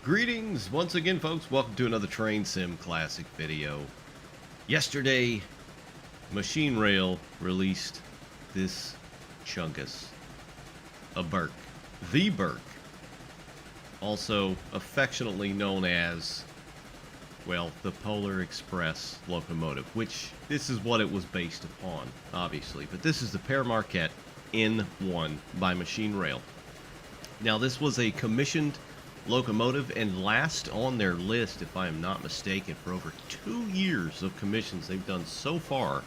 Greetings once again, folks. Welcome to another Train Sim Classic video. Yesterday, Machine Rail released this chungus, a Berk, the Berk, also affectionately known as, well, the Polar Express locomotive, which this is what it was based upon, obviously. But this is the Pere Marquette N1 by Machine Rail. Now, this was a commissioned locomotive and last on their list, if I am not mistaken, for over 2 years of commissions they've done so far.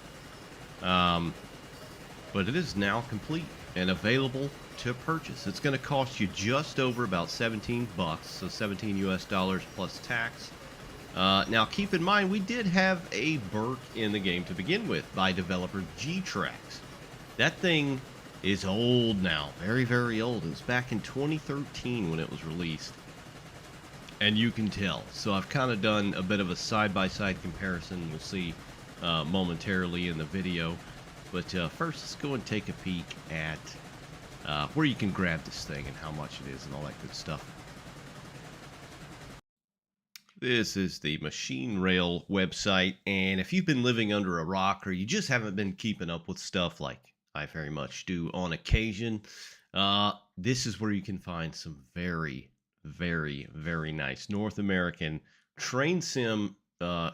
But it is now complete and available to purchase. It's going to cost you just over about 17 bucks, so 17 US dollars plus tax. Now, keep in mind, we did have a Berk in the game to begin with by developer G-Trax. That thing is old now, very, very old. It was back in 2013 when it was released. And you can tell. So I've kind of done a bit of a side-by-side comparison. We'll see momentarily in the video. But first, let's go and take a peek at where you can grab this thing and how much it is and all that good stuff. This is the Machine Rail website, and if you've been living under a rock or you just haven't been keeping up with stuff like I very much do on occasion, this is where you can find some very, very nice North American train sim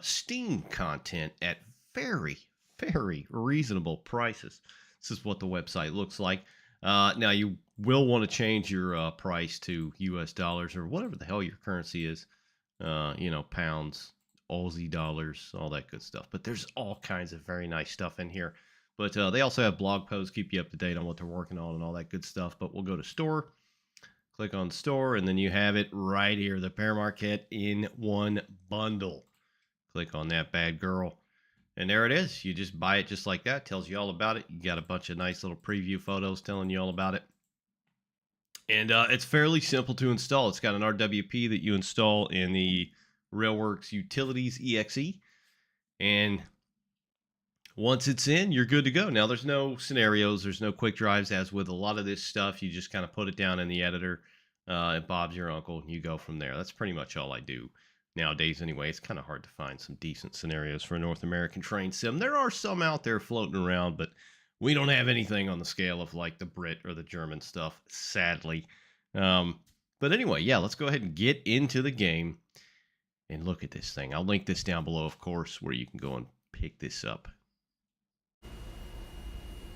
Steam content at very reasonable prices. This is what the website looks like. Now, you will want to change your price to US dollars or whatever the hell your currency is. You know, pounds, Aussie dollars, all that good stuff. But there's all kinds of very nice stuff in here. But they also have blog posts, keep you up to date on what they're working on and all that good stuff. But we'll go to store, click on store, and then you have it right here, the Pere Marquette N1 bundle. Click on that bad girl. And there it is. You just buy it just like that. Tells you all about it. You got a bunch of nice little preview photos telling you all about it. And it's fairly simple to install. It's got an RWP that you install in the Railworks Utilities EXE. And once it's in, you're good to go. Now, there's no scenarios. There's no quick drives. As with a lot of this stuff, you just kind of put it down in the editor. Bob's your uncle, and you go from there. That's pretty much all I do nowadays anyway. It's kind of hard to find some decent scenarios for a North American train sim. There are some out there floating around, but we don't have anything on the scale of like the Brit or the German stuff, sadly. But anyway, yeah, let's go ahead and get into the game and look at this thing. I'll link this down below, of course, where you can go and pick this up.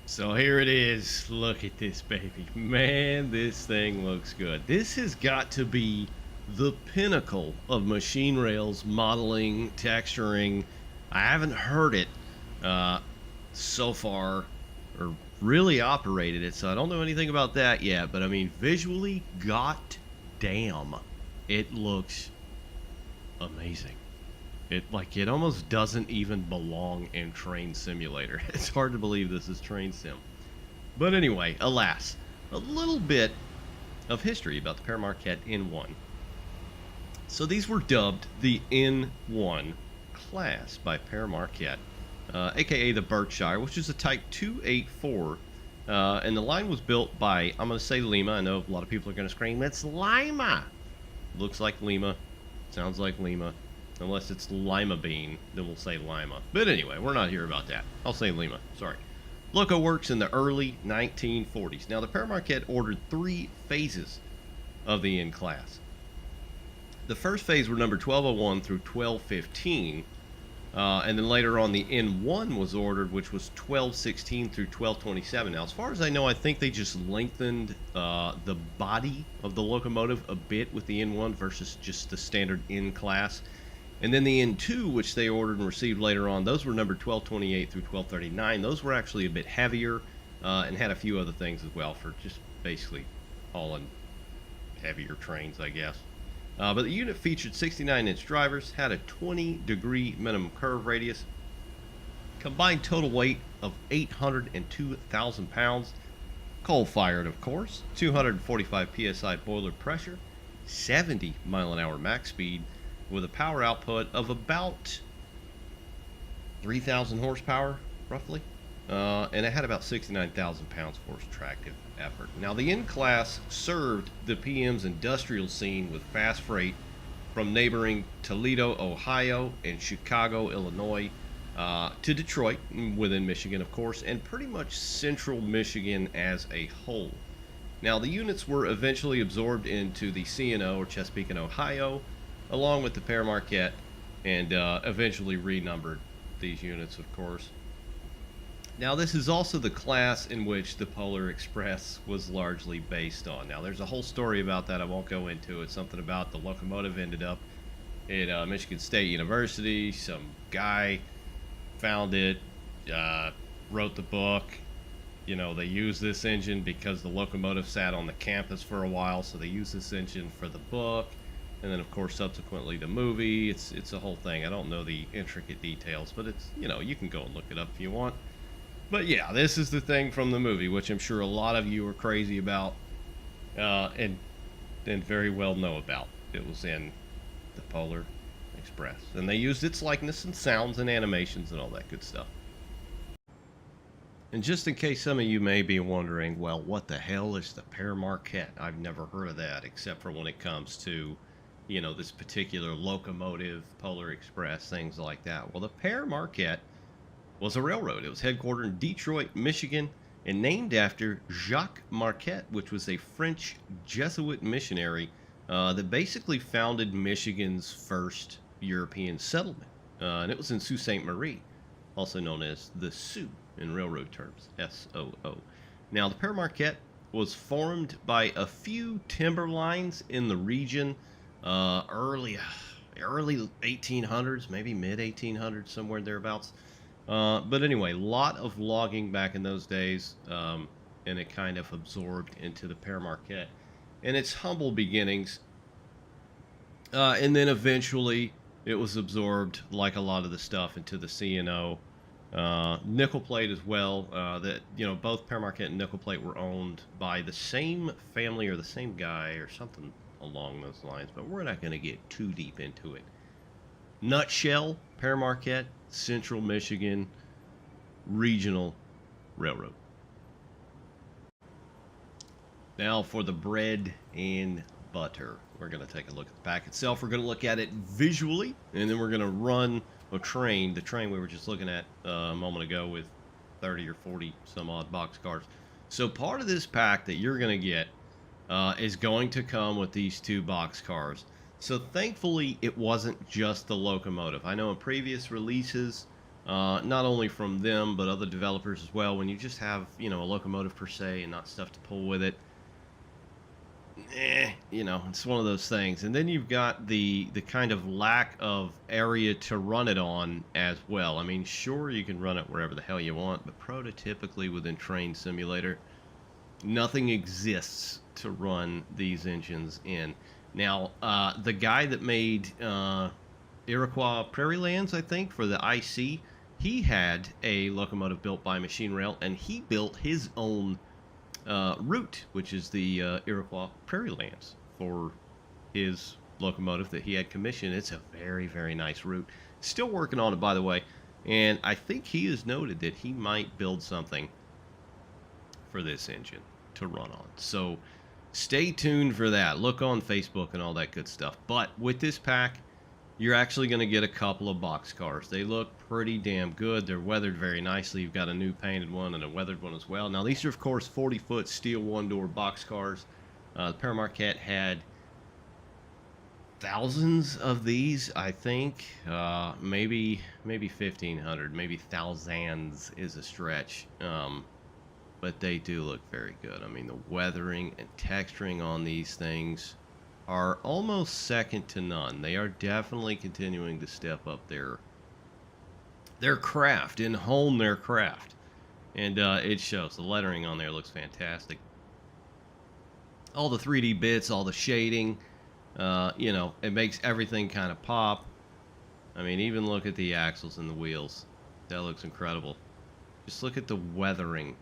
So here it is. Look at this baby. Man, this thing looks good. This has got to be the pinnacle of Machine Rail's modeling, texturing. I haven't heard it so far, or really operated it, so I don't know anything about that yet. But I mean, visually, god damn, it looks amazing. It almost doesn't even belong in Train Simulator. It's hard to believe this is Train Sim. But anyway, alas, a little bit of history about the Pere Marquette N1. So these were dubbed the N1 class by Pere Marquette, aka the Berkshire, which is a Type 284. And the line was built by, I'm going to say Lima. I know a lot of people are going to scream, it's Lima. Looks like Lima. Sounds like Lima. Unless it's Lima Bean, then we'll say Lima. But anyway, we're not here about that. I'll say Lima. Sorry. Loco works in the early 1940s. Now, the Pere Marquette ordered 3 phases of the N class. The first phase were number 1201 through 1215. And then later on, the N1 was ordered, which was 1216 through 1227. Now, as far as I know, I think they just lengthened the body of the locomotive a bit with the N1 versus just the standard N class. And then the N2, which they ordered and received later on, those were numbered 1228 through 1239. Those were actually a bit heavier and had a few other things as well for just basically hauling heavier trains, I guess. But the unit featured 69-inch drivers, had a 20-degree minimum curve radius, combined total weight of 802,000 pounds, coal-fired, of course, 245 psi boiler pressure, 70 mile-an-hour max speed, with a power output of about 3,000 horsepower, roughly. And it had about 69,000 pounds force tractive effort. Now, the N-Class served the PM's industrial scene with fast freight from neighboring Toledo, Ohio, and Chicago, Illinois, to Detroit, within Michigan, of course, and pretty much central Michigan as a whole. Now, the units were eventually absorbed into the C&O, or Chesapeake and Ohio, along with the Pere Marquette, and eventually renumbered these units, of course. Now, this is also the class in which the Polar Express was largely based on. Now, there's a whole story about that. I won't go into it. Something about the locomotive ended up at Michigan State University. Some guy found it, wrote the book. You know, they used this engine because the locomotive sat on the campus for a while, so they used this engine for the book. And then, of course, subsequently the movie. It's a whole thing. I don't know the intricate details, but it's, you know, you can go and look it up if you want. But yeah, this is the thing from the movie, which I'm sure a lot of you are crazy about, and very well know about. It was in the Polar Express, and they used its likeness and sounds and animations and all that good stuff. And just in case some of you may be wondering, well, what the hell is the Pere Marquette? I've never heard of that, except for when it comes to, you know, this particular locomotive, Polar Express, things like that. Well, the Pere Marquette was a railroad. It was headquartered in Detroit, Michigan, and named after Jacques Marquette, which was a French Jesuit missionary that basically founded Michigan's first European settlement. And it was in Sault Ste. Marie, also known as the Sioux in railroad terms, S-O-O. Now, the Pere Marquette was formed by a few timber lines in the region, early 1800s, maybe mid 1800s, somewhere thereabouts. But anyway, a lot of logging back in those days, and it kind of absorbed into the Pere Marquette and its humble beginnings. And then eventually it was absorbed, like a lot of the stuff, into the C&O. Nickel plate as well, that, you know, both Pere Marquette and nickel plate were owned by the same family or the same guy or something along those lines, but we're not going to get too deep into it. Nutshell, Pere Marquette, Central Michigan Regional Railroad. Now for the bread and butter. We're going to take a look at the pack itself. We're going to look at it visually, and then we're going to run a train, the train we were just looking at a moment ago with 30 or 40 some odd boxcars. So part of this pack that you're going to get is going to come with these two boxcars. So thankfully, it wasn't just the locomotive. I know in previous releases, not only from them, but other developers as well, when you just have, you know, a locomotive per se and not stuff to pull with it, you know, it's one of those things. And then you've got the kind of lack of area to run it on as well. I mean, sure, you can run it wherever the hell you want, but prototypically within Train Simulator, nothing exists to run these engines in. Now, the guy that made Iroquois Prairie Lands, I think, for the IC, he had a locomotive built by Machine Rail, and he built his own route, which is the Iroquois Prairie Lands, for his locomotive that he had commissioned. It's a very, very nice route. Still working on it, by the way, and I think he has noted that he might build something for this engine to run on. So stay tuned for that. Look on Facebook and all that good stuff. But with this pack, you're actually going to get a couple of boxcars. They look pretty damn good. They're weathered very nicely. You've got a new painted one and a weathered one as well. Now, these are, of course, 40-foot steel one-door boxcars. The Pere Marquette had thousands of these, I think. Maybe 1,500. Maybe thousands is a stretch. But they do look very good. I mean, the weathering and texturing on these things are almost second to none. They are definitely continuing to step up their craft and hone their craft. And it shows. The lettering on there looks fantastic. All the 3D bits, all the shading, you know, it makes everything kind of pop. I mean, even look at the axles and the wheels. That looks incredible. Just look at the weathering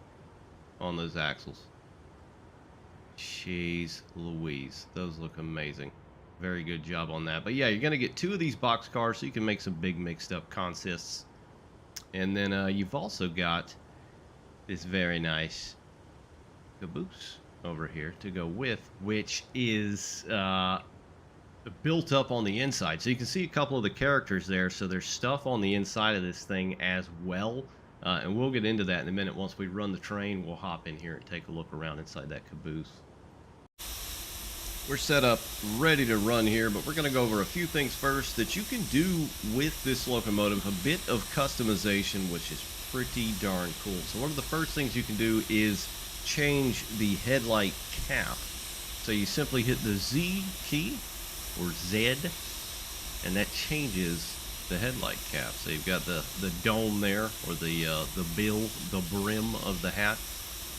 on those axles. Jeez Louise, those look amazing. Very good job on that. But yeah, you're gonna get two of these boxcars so you can make some big mixed up consists. And then you've also got this very nice caboose over here to go with, which is built up on the inside. So you can see a couple of the characters there. So there's stuff on the inside of this thing as well. And we'll get into that in a minute. Once we run the train, we'll hop in here and take a look around inside that caboose. We're set up, ready to run here, but we're going to go over a few things first that you can do with this locomotive. A bit of customization, which is pretty darn cool. So one of the first things you can do is change the headlight cap. So you simply hit the Z key, or Z, and that changes the headlight cap. So you've got the dome there, or the bill, the brim of the hat,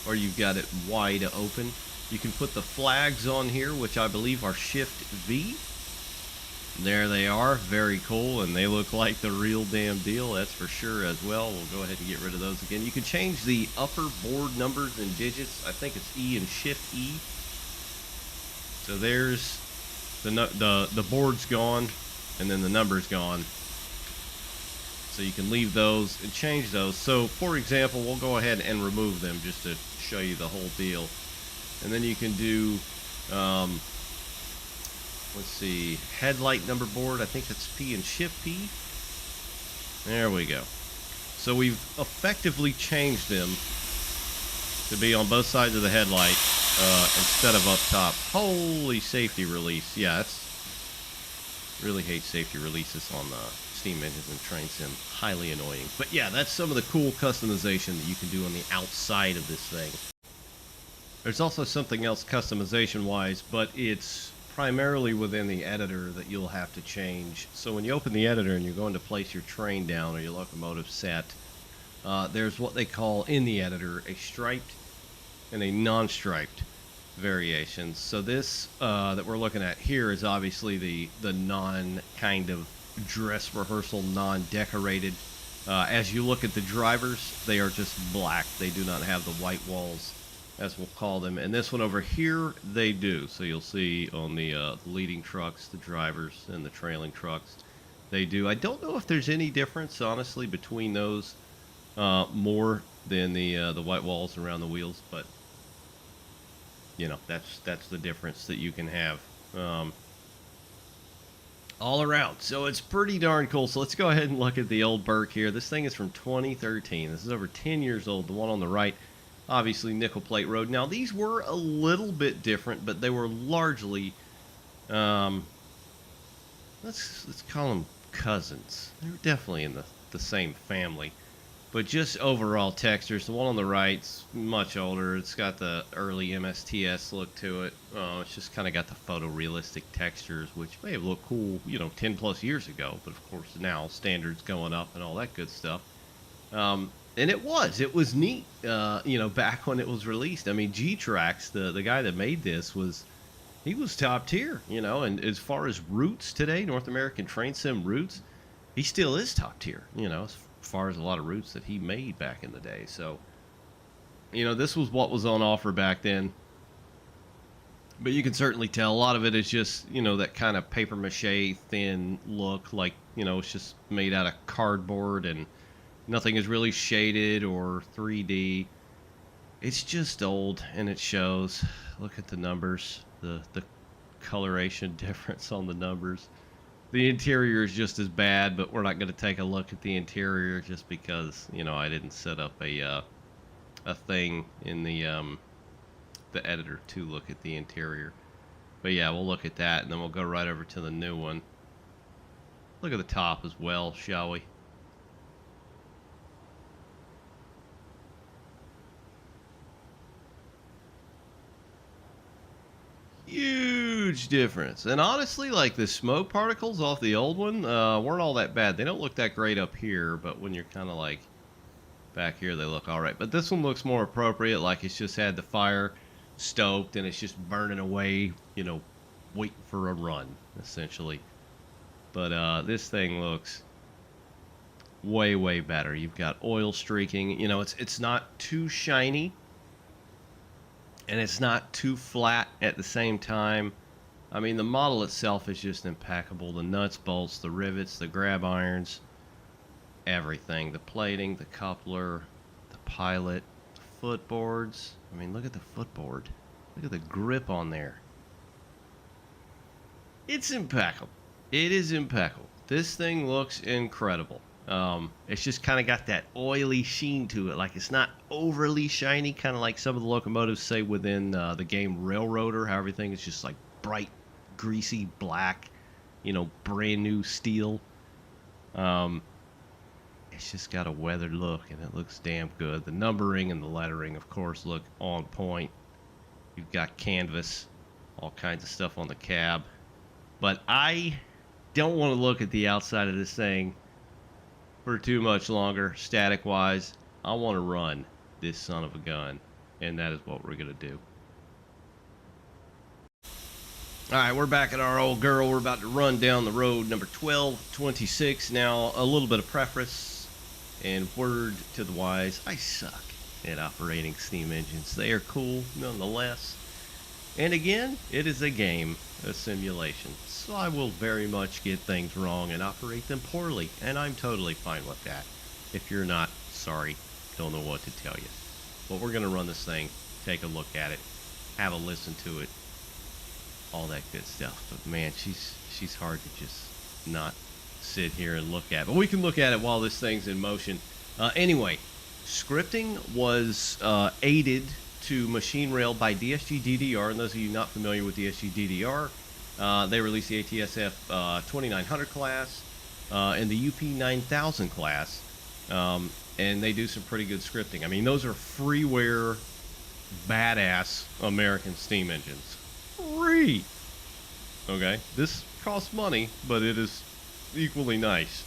or you've got it wide open. You can put the flags on here, which I believe are Shift V. There they are, very cool, and they look like the real damn deal, that's for sure as well. We'll go ahead and get rid of those again. You can change the upper board numbers and digits. I think it's E and Shift E. So there's the board's gone, and then the number's gone. So you can leave those and change those. So for example, we'll go ahead and remove them just to show you the whole deal. And then you can do, let's see, headlight number board. I think that's P and Shift P. There we go. So we've effectively changed them to be on both sides of the headlight instead of up top. Holy safety release. Yeah, really hate safety releases on steam engines and train sim. Highly annoying. But yeah, that's some of the cool customization that you can do on the outside of this thing. There's also something else customization-wise, but it's primarily within the editor that you'll have to change. So when you open the editor and you're going to place your train down or your locomotive set, there's what they call in the editor a striped and a non-striped variations. So this that we're looking at here is obviously the non kind of dress rehearsal, non-decorated. As you look at the drivers, they are just black. They do not have the white walls, as we'll call them. And this one over here, they do. So you'll see on the leading trucks, the drivers, and the trailing trucks, they do. I don't know if there's any difference, honestly, between those more than the white walls around the wheels, but you know, that's the difference that you can have all around. So it's pretty darn cool. So let's go ahead and look at the old Berk here. This thing is from 2013. This is over 10 years old. The one on the right, obviously nickel plate road. Now these were a little bit different, but they were largely let's call them cousins. They were definitely in the same family, but just overall textures. The one on the right's much older. It's got the early MSTS look to it. It's just kind of got the photorealistic textures, which may have looked cool, you know, 10 plus years ago, but of course now standards going up and all that good stuff. And it was neat, you know, back when it was released. I mean, G-Trax, the guy that made this, he was top tier, you know, and as far as roots today, North American Train Sim roots, he still is top tier, you know, as far as a lot of roots that he made back in the day. So, you know, this was what was on offer back then. But you can certainly tell a lot of it is just, you know, that kind of paper mache thin look, like, you know, it's just made out of cardboard and nothing is really shaded or 3D. It's just old, and it shows. Look at the numbers, the coloration difference on the numbers. The interior is just as bad, but we're not going to take a look at the interior just because, you know, I didn't set up a thing in the editor to look at the interior. But yeah, we'll look at that, and then we'll go right over to the new one. Look at the top as well, shall we? Huge difference. And honestly, like the smoke particles off the old one weren't all that bad. They don't look that great up here, but when you're kind of like back here, they look all right. But this one looks more appropriate, like it's just had the fire stoked and it's just burning away, you know, waiting for a run, essentially. But this thing looks way, way better. You've got oil streaking. You know, it's not too shiny, and it's not too flat at the same time. I mean, the model itself is just impeccable. The nuts, bolts, the rivets, the grab irons, everything. The plating, the coupler, the pilot, the footboards. I mean, look at the footboard. Look at the grip on there. It's impeccable. It is impeccable. This thing looks incredible. It's just kind of got that oily sheen to it. Like, it's not overly shiny, kind of like some of the locomotives say within the game Railroader, how everything is just like bright, greasy black, brand new steel. It's just got a weathered look, and it looks damn good. The numbering and the lettering, of course, look on point. You've got canvas, all kinds of stuff on the cab. But I don't want to look at the outside of this thing for too much longer, static-wise. I want to run this son of a gun, and that is what we're going to do. All right, we're back at our old girl. We're about to run down the road, number 1226. Now, a little bit of preface and word to the wise. I suck at operating steam engines. They are cool, nonetheless. And again, it is a game, a simulation. So I will very much get things wrong and operate them poorly. And I'm totally fine with that. If you're not, sorry, don't know what to tell you. But we're going to run this thing, take a look at it, have a listen to it, all that good stuff. But man, she's hard to just not sit here and look at. But we can look at it while this thing's in motion. Anyway, scripting was aided to machine rail by DSGDDR. And those of you not familiar with DSGDDR, they released the ATSF 2900 class and the UP 9000 class. And they do some pretty good scripting. I mean, those are freeware, badass American steam engines. Free! Okay, this costs money, but it is equally nice,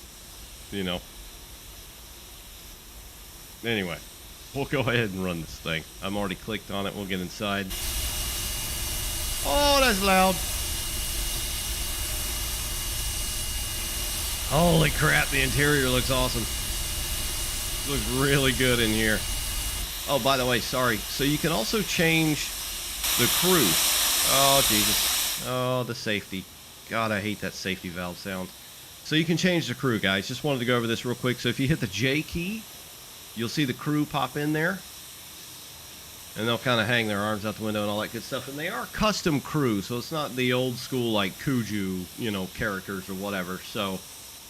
Anyway, we'll go ahead and run this thing. I'm already clicked on it. We'll get inside. Oh, that's loud. Holy crap, the interior looks awesome. Looks really good in here. Oh, by the way, sorry. So you can also change the crew. Oh, Jesus. Oh, the safety. God, I hate that safety valve sound. So you can change the crew, guys. Just wanted to go over this real quick. So if you hit the J key, you'll see the crew pop in there. And they'll kind of hang their arms out the window and all that good stuff. And they are custom crew, so it's not the old school, like, Kuju, characters or whatever. So,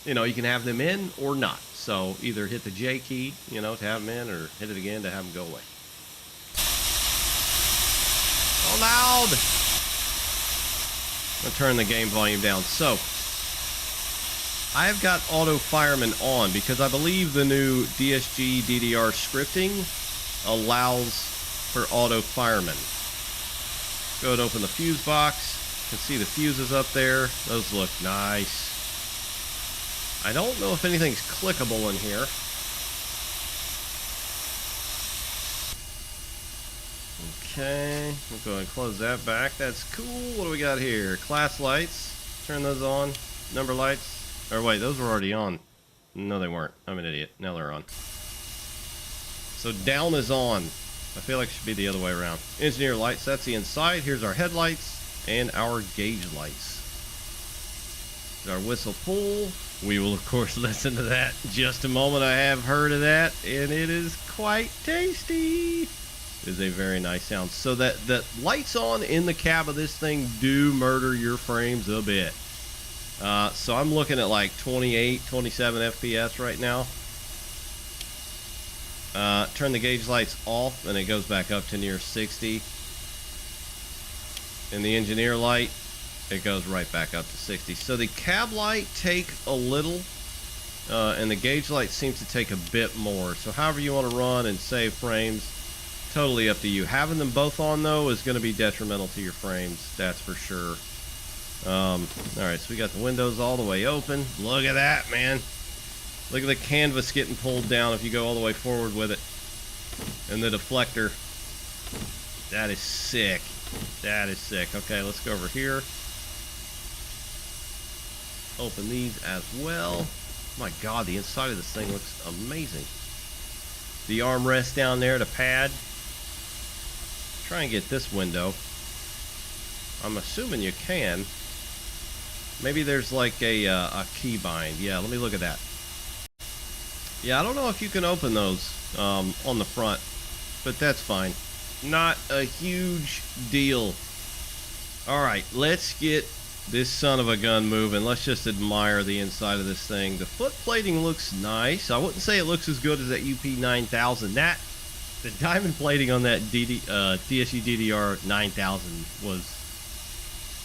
you can have them in or not. So either hit the J key, to have them in, or hit it again to have them go away. Oh, loud! I'll turn the game volume down. So, I've got auto fireman on because I believe the new DSGDDR scripting allows for auto fireman. Go ahead and open the fuse box. You can see the fuses up there. Those look nice. I don't know if anything's clickable in here. Okay, we'll go ahead and close that back. That's cool. What do we got here? Class lights. Turn those on. Number lights. Or wait, those were already on. No, they weren't. I'm an idiot. Now they're on. So down is on. I feel like it should be the other way around. Engineer lights. That's the inside. Here's our headlights and our gauge lights. Our whistle pull. We will, of course, listen to that in just a moment. I have heard of that, and it is quite tasty. It is a very nice sound. So that lights on in the cab of this thing do murder your frames a bit. So I'm looking at like 28, 27 FPS right now. Turn the gauge lights off, and it goes back up to near 60. And the engineer light, it goes right back up to 60. So the cab light take a little, and the gauge light seems to take a bit more. So however you want to run and save frames, totally up to you. Having them both on, though, is going to be detrimental to your frames, that's for sure. Alright, so we got the windows all the way open. Look at that, man. Look at the canvas getting pulled down if you go all the way forward with it. And the deflector. That is sick. That is sick. Okay, let's go over here. Open these as well. My God, the inside of this thing looks amazing. The armrest down there, the pad. Try and get this window. I'm assuming you can. Maybe there's like a key bind. Yeah, let me look at that. Yeah, I don't know if you can open those on the front, but that's fine. Not a huge deal. All right, let's get this son of a gun moving. Let's just admire the inside of this thing. The foot plating looks nice. I wouldn't say it looks as good as that UP9000. The diamond plating on that DSGDDR 9000 was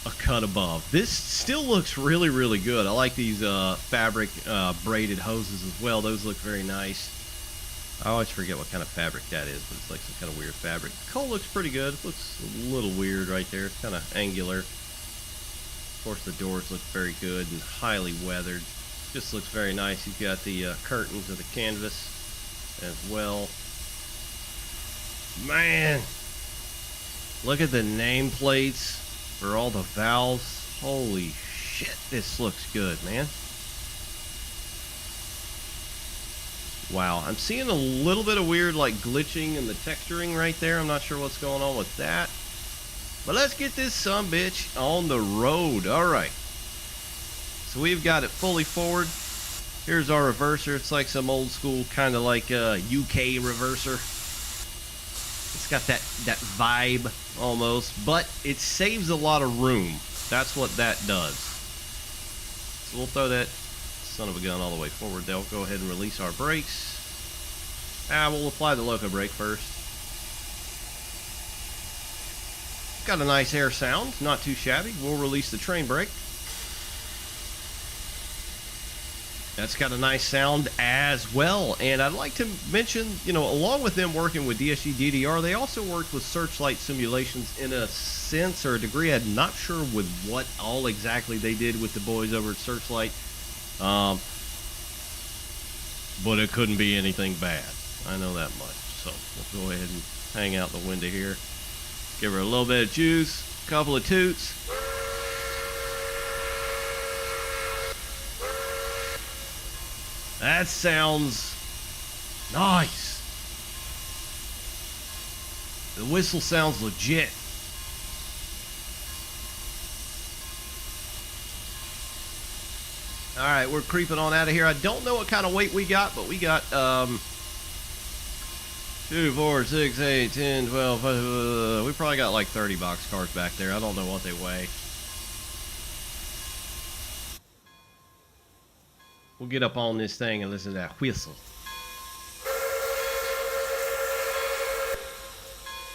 a cut above. This still looks really, really good. I like these fabric braided hoses as well. Those look very nice. I always forget what kind of fabric that is, but it's like some kind of weird fabric. The coal looks pretty good. It looks a little weird right there. It's kind of angular. Of course, the doors look very good and highly weathered. Just looks very nice. You've got the curtains of the canvas as well. Man, look at the nameplates for all the valves. Holy shit, this looks good, man. Wow, I'm seeing a little bit of weird like glitching in the texturing right there. I'm not sure what's going on with that. But let's get this sumbitch on the road. Alright. So we've got it fully forward. Here's our reverser. It's like some old school kind of like UK reverser. It's got that vibe almost, but it saves a lot of room. That's what that does. So we'll throw that son of a gun all the way forward. They'll go ahead and release our brakes. We'll apply the loco brake first. Got a nice air sound, not too shabby. We'll release the train brake. That's got a nice sound as well. And I'd like to mention, you know, along with them working with DSGDDR, they also worked with Searchlight Simulations in a sense or a degree. I'm not sure with what all exactly they did with the boys over at Searchlight. But it couldn't be anything bad. I know that much. So we'll go ahead and hang out the window here. Give her a little bit of juice, a couple of toots. That sounds nice. The whistle sounds legit. Alright, we're creeping on out of here. I don't know what kind of weight we got, but we got 2, 4, 6, 8, 10, 12, we probably got like 30 boxcars back there. I don't know what they weigh. We'll get up on this thing and listen to that whistle.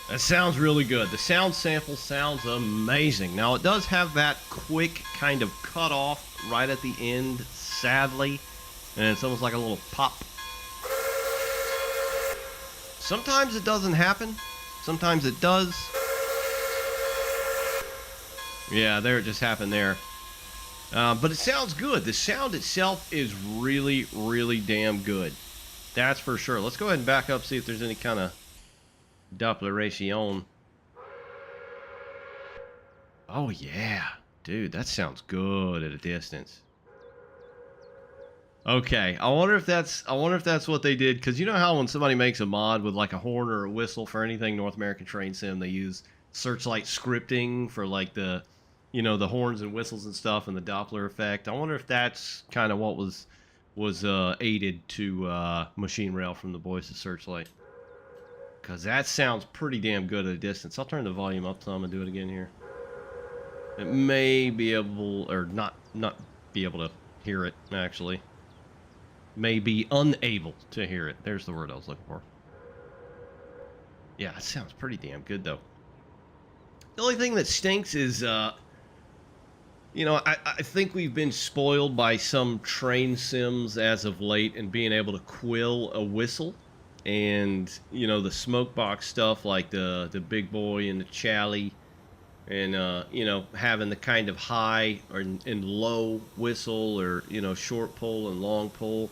That sounds really good. The sound sample sounds amazing. Now, it does have that quick kind of cut off right at the end, sadly. And it's almost like a little pop. Sometimes it doesn't happen. Sometimes it does. Yeah, there it just happened there. But it sounds good. The sound itself is really, really damn good. That's for sure. Let's go ahead and back up, see if there's any kind of Doppleration. Oh yeah, dude, that sounds good at a distance. Okay, I wonder if that's what they did, because you know how when somebody makes a mod with like a horn or a whistle for anything North American Train Sim, they use Searchlight scripting for like the, you know, the horns and whistles and stuff and the Doppler effect. I wonder if that's kind of what was aided to Machine Rail from the boys at Searchlight. Because that sounds pretty damn good at a distance. I'll turn the volume up some and do it again here. It may be able, or not be able to hear it, actually. May be unable to hear it. There's the word I was looking for. Yeah, it sounds pretty damn good, though. The only thing that stinks is, you know, I think we've been spoiled by some train sims as of late and being able to quill a whistle. And, you know, the smoke box stuff like the Big Boy and the Chally, and, you know, having the kind of high or and low whistle, or, you know, short pull and long pull.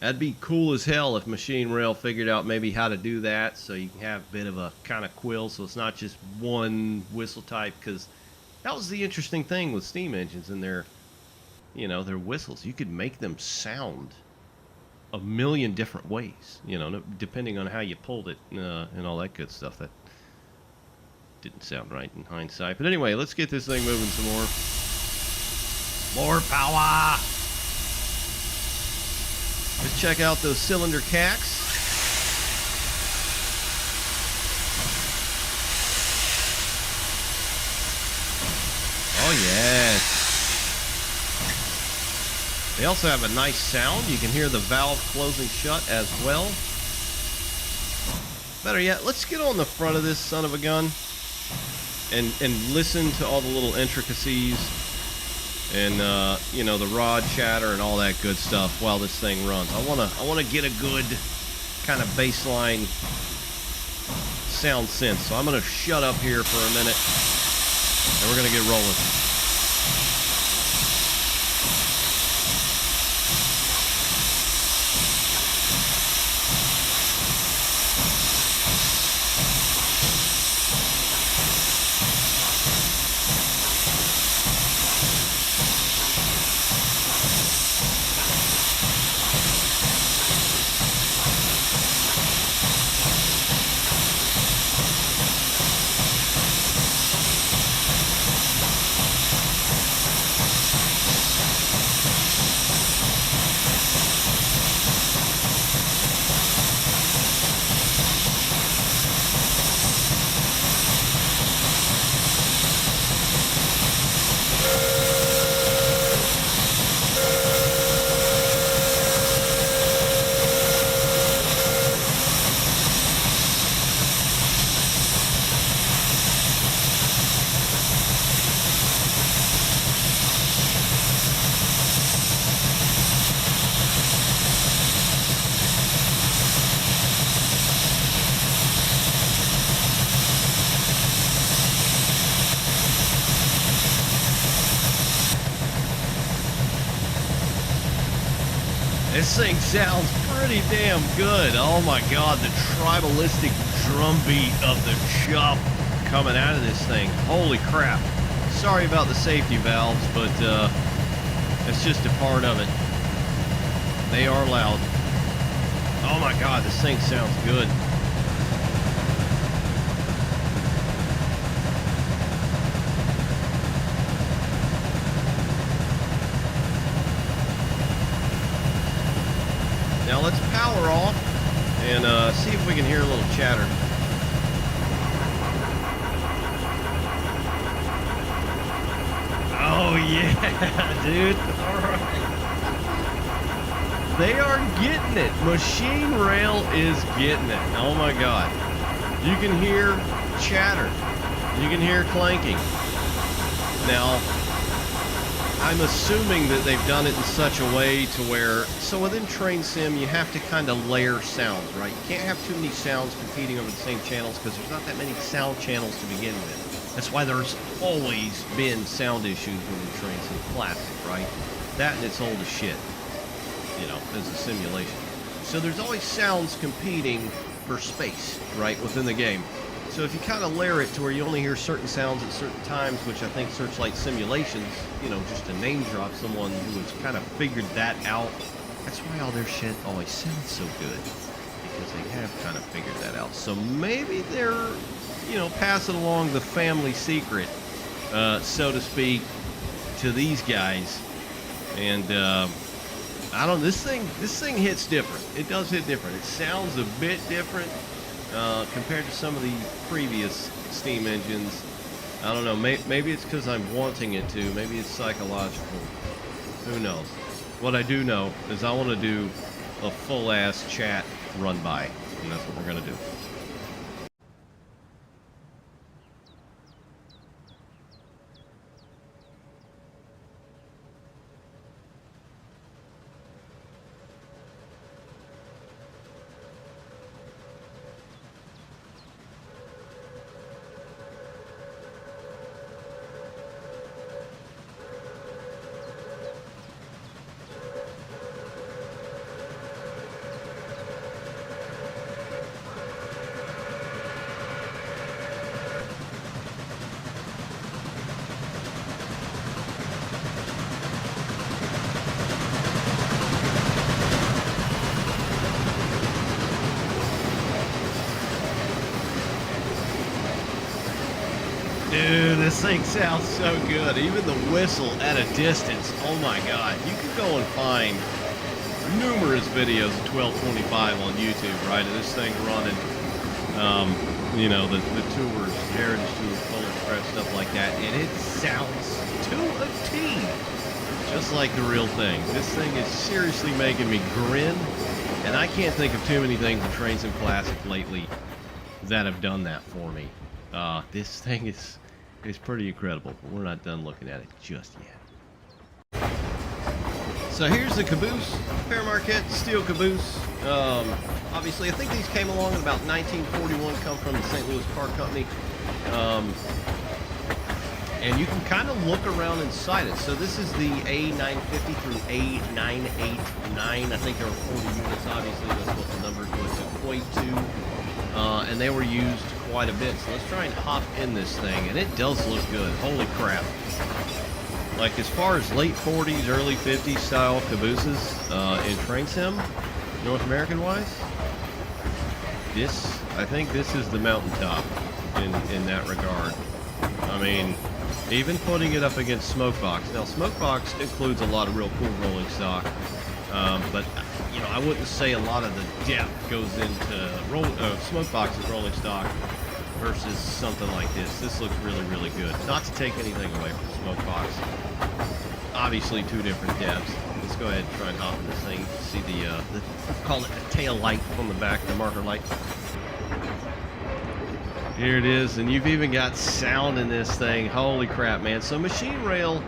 That'd be cool as hell if Machine Rail figured out maybe how to do that, so you can have a bit of a kind of quill, so it's not just one whistle type, because that was the interesting thing with steam engines and their, you know, their whistles. You could make them sound a million different ways, you know, depending on how you pulled it and all that good stuff. That didn't sound right in hindsight. But anyway, let's get this thing moving some more. More power! Let's check out those cylinder cacks. Oh, yes. They also have a nice sound. You can hear the valve closing shut as well. Better yet, let's get on the front of this son of a gun and listen to all the little intricacies and you know, the rod chatter and all that good stuff while this thing runs. I wanna get a good kind of baseline sound sense. So I'm gonna shut up here for a minute and we're gonna get rolling. This thing sounds pretty damn good. Oh my god, the tribalistic drum beat of the chop coming out of this thing. Holy crap. Sorry about the safety valves, but it's just a part of it. They are loud. Oh my god, this thing sounds good. Now let's power off and see if we can hear a little chatter. Oh yeah, dude. All right. They are getting it. Machine Rail is getting it. Oh my god. You can hear chatter. You can hear clanking. Now, I'm assuming that they've done it in such a way to where, so within Train Sim, you have to kind of layer sounds, right? You can't have too many sounds competing over the same channels because there's not that many sound channels to begin with. That's why there's always been sound issues within Train Sim Classic, right? That and it's old as shit, you know, as a simulation. So there's always sounds competing for space, right, within the game. So if you kind of layer it to where you only hear certain sounds at certain times, which I think Searchlight Simulations, you know, just to name drop someone who has kind of figured that out. That's why all their shit always sounds so good, because they have kind of figured that out. So maybe they're, you know, passing along the family secret, so to speak, to these guys. And I don't. This thing hits different. It does hit different. It sounds a bit different. Compared to some of the previous steam engines. I don't know, maybe it's because I'm wanting it to, maybe it's psychological, who knows. What I do know is I want to do a full-ass chat run-by, and that's what we're going to do. Dude, this thing sounds so good. Even the whistle at a distance. Oh my god. You can go and find numerous videos of 1225 on YouTube, right? Of this thing running. You know, the tours, Heritage Tours, Polar Express, stuff like that. And it sounds to a T just like the real thing. This thing is seriously making me grin, and I can't think of too many things in Train Sim Classic lately that have done that for me. This thing is pretty incredible, but we're not done looking at it just yet. So here's the caboose, Pere Marquette steel caboose. Obviously, I think these came along in about 1941, come from the St. Louis Car Company. And you can kind of look around inside it. So this is the A950 through A989. I think there were 40 units, obviously. That's what the numbers would equate to. And they were used quite a bit. So let's try and hop in this thing. And it does look good. Holy crap. Like, as far as late 40s, early 50s style cabooses in Train Sim, North American wise, I think this is the mountaintop in that regard. I mean, even putting it up against Smokebox. Now, Smokebox includes a lot of real cool rolling stock, but you know, I wouldn't say a lot of the depth goes into Smokebox's rolling stock versus something like this. This looks really, really good. Not to take anything away from Smokebox. Obviously, two different depths. Let's go ahead and try and hop in this thing. See the call it the tail light on the back, the marker light. Here it is, and you've even got sound in this thing. Holy crap, man. So Machine Rail,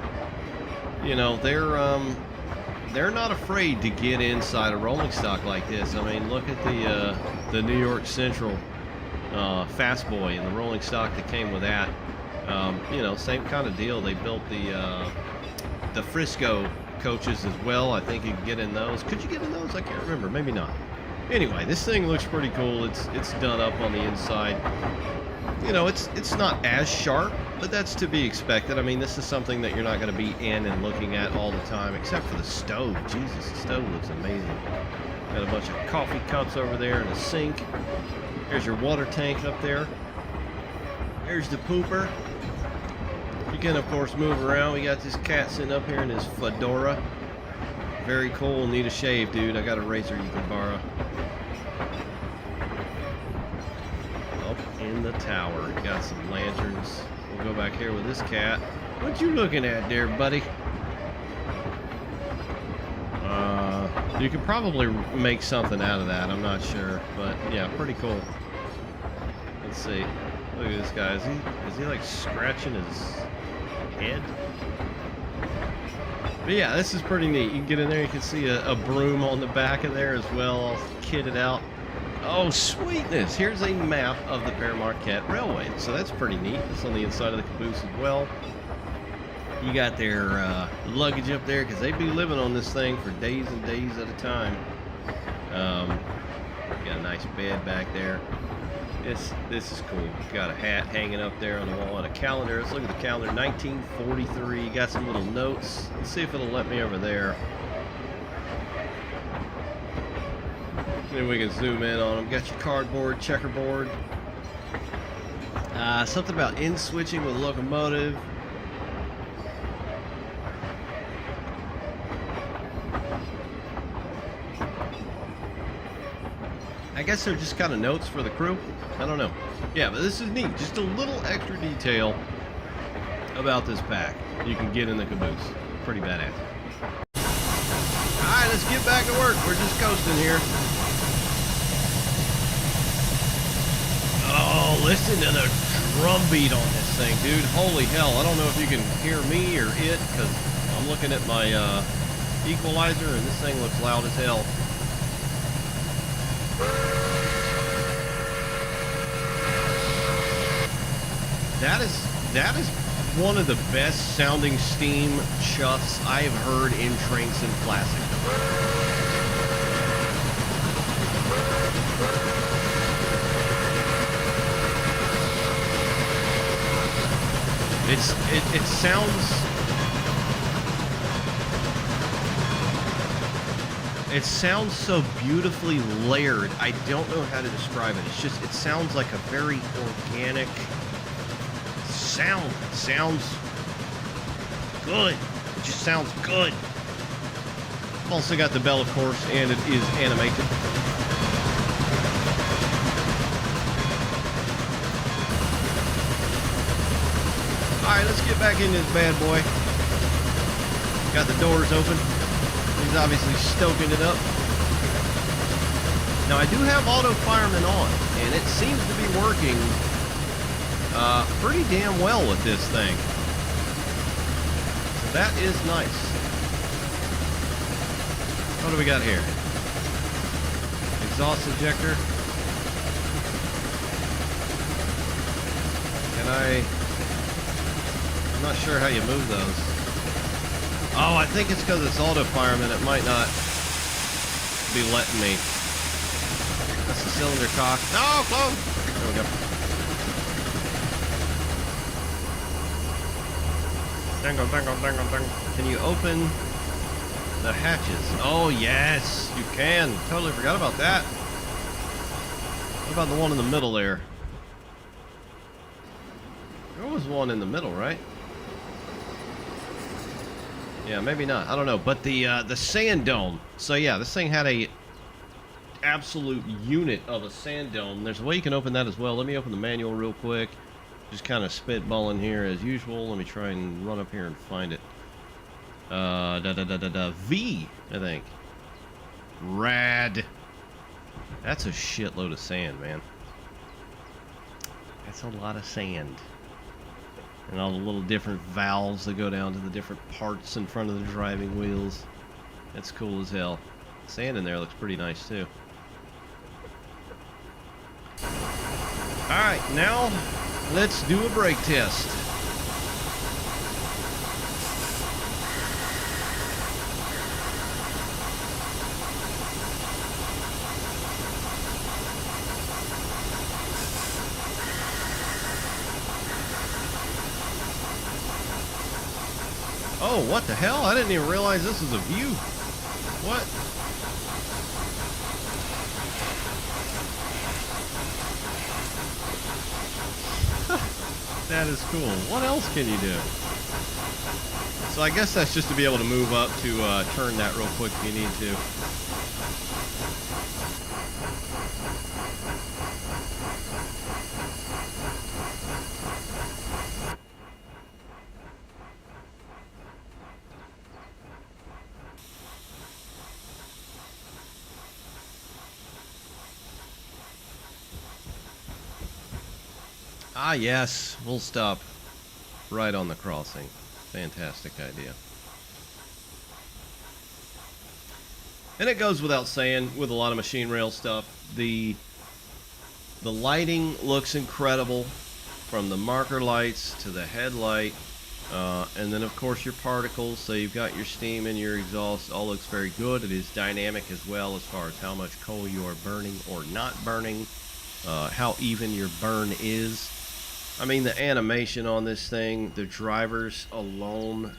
you know, they're not afraid to get inside a rolling stock like this. I mean, look at the New York Central Fast Boy and the rolling stock that came with that. You know, same kind of deal. They built the Frisco coaches as well. I think you can get in those. Could you get in those? I can't remember. Maybe not. Anyway, this thing looks pretty cool. It's done up on the inside. You know, it's not as sharp, but that's to be expected. I mean, this is something that you're not going to be in and looking at all the time, except for the stove. Jesus, the stove looks amazing. Got a bunch of coffee cups over there and a sink. Here's your water tank up there. Here's the pooper. You can, of course, move around. We got this cat sitting up here in his fedora. Very cool. Need a shave, dude. I got a razor you can borrow. Up in the tower. Got some lanterns. We'll go back here with this cat. What you looking at there, buddy? You could probably make something out of that. I'm not sure, but yeah, pretty cool. Let's see. Look at this guy. Is he like scratching his head? But yeah, this is pretty neat. You can get in there. You can see a broom on the back of there as well, all kitted out. Oh, sweetness. Here's a map of the Pere Marquette Railway. So that's pretty neat. It's on the inside of the caboose as well. You got their luggage up there because they be living on this thing for days and days at a time. Got a nice bed back there. This is cool. Got a hat hanging up there on the wall and a calendar. Let's look at the calendar. 1943. Got some little notes. Let's see if it'll let me over there. Then we can zoom in on them. Got your cardboard, checkerboard. Something about in switching with locomotive. I guess they're just kind of notes for the crew. I don't know. Yeah, but this is neat. Just a little extra detail about this pack you can get in the caboose. Pretty badass. Alright, let's get back to work. We're just coasting here. Oh, listen to the drum beat on this thing, dude. Holy hell. I don't know if you can hear me or it, because I'm looking at my equalizer, and this thing looks loud as hell. That is one of the best sounding steam chuffs I have heard in Train Sim Classic. It sounds so beautifully layered. I don't know how to describe it. It sounds like a very organic sound. It sounds good. It just sounds good. Also got the bell, of course, and it is animated. Alright, let's get back into this bad boy. Got the doors open. He's obviously stoking it up. Now I do have auto fireman on, and it seems to be working pretty damn well with this thing. So that is nice. What do we got here? Exhaust ejector. I'm not sure how you move those. Oh, I think it's because it's auto fireman. It might not be letting me. That's the cylinder cock. No, close. There we go. Dangle, dangle, dangle, dangle. Can you open the hatches? Oh, yes, you can. Totally forgot about that. What about the one in the middle there? There was one in the middle, right? Yeah, maybe not. I don't know. But the sand dome. So yeah, this thing had a absolute unit of a sand dome. There's a way you can open that as well. Let me open the manual real quick. Just kind of spitballing here as usual. Let me try and run up here and find it. V, I think. Rad. That's a shitload of sand, man. That's a lot of sand. And all the little different valves that go down to the different parts in front of the driving wheels. That's cool as hell. Sand in there looks pretty nice too. Alright, now let's do a brake test. Oh, what the hell? I didn't even realize this was a view. What? That is cool. What else can you do? So I guess that's just to be able to move up to turn that real quick if you need to. Ah, yes, we'll stop right on the crossing. Fantastic idea. And it goes without saying, with a lot of machine rail stuff, the lighting looks incredible, from the marker lights to the headlight, and then of course your particles. So you've got your steam and your exhaust, all looks very good. It is dynamic as well as far as how much coal you are burning or not burning, how even your burn is. I mean, the animation on this thing, the drivers alone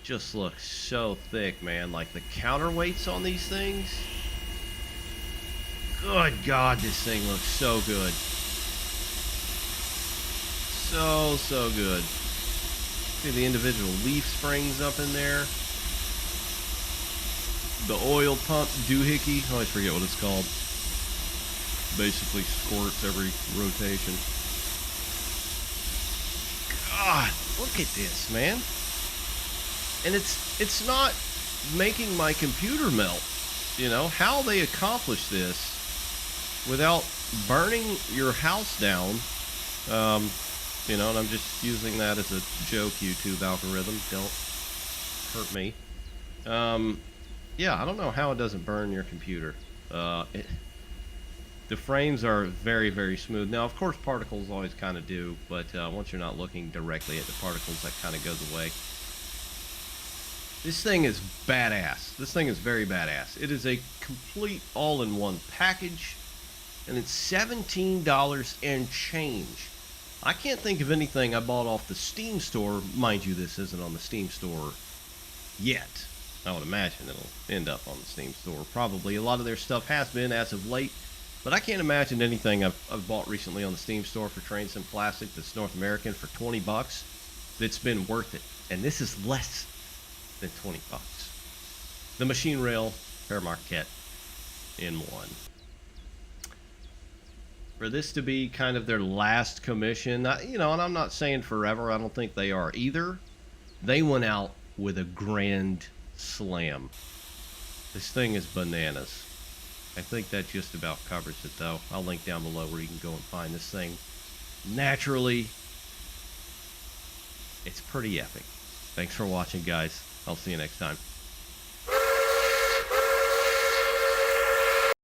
just look so thick, man. Like the counterweights on these things. Good God, this thing looks so good. So good. See the individual leaf springs up in there. The oil pump doohickey, I always forget what it's called. Basically squirts every rotation. God, look at this, man. And it's not making my computer melt. You know, how they accomplish this without burning your house down. You know, and I'm just using that as a joke, YouTube algorithm. Don't hurt me. Yeah, I don't know how it doesn't burn your computer. The frames are very, very smooth. Now, of course, particles always kind of do, but once you're not looking directly at the particles, that kind of goes away. This thing is badass. This thing is very badass. It is a complete all-in-one package, and it's $17 and change. I can't think of anything I bought off the Steam store. Mind you, this isn't on the Steam store yet. I would imagine it'll end up on the Steam store. Probably a lot of their stuff has been as of late. But I can't imagine anything I've bought recently on the Steam store for Trains and Plastic that's North American for 20 bucks that's been worth it. And this is less than 20 bucks. The Machine Rail Pere Marquette N1. For this to be kind of their last commission, you know, and I'm not saying forever, I don't think they are either. They went out with a grand slam. This thing is bananas. I think that just about covers it, though. I'll link down below where you can go and find this thing. Naturally, it's pretty epic. Thanks for watching, guys. I'll see you next time.